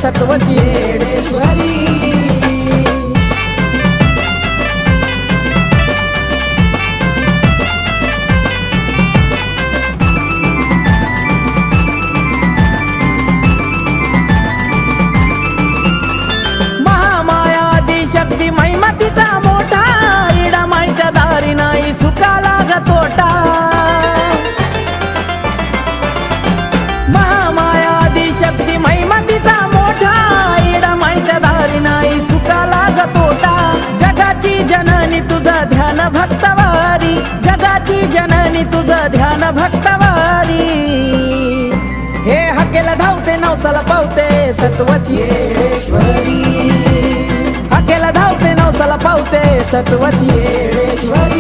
सत्वची येडेश्वरी। शक्ती महिमा तिचा मोठा, इडा माईच्या दारी नाही सुखाला ग तोटा। महामाया आदी शक्ती महिमा तिचा मोठा, इडा माईच्या दारी नाही सुखाला ग तोटा। जगाची जननी तुझं ध्यान भक्तवारी, जगाची जननी तुझं ध्यान भक्तवारी। हे हकेला धावते नवसाला पावते सत्वची येडेश्वरी, हकेला धावते नवसाला पावते सत्वची येडेश्वरी।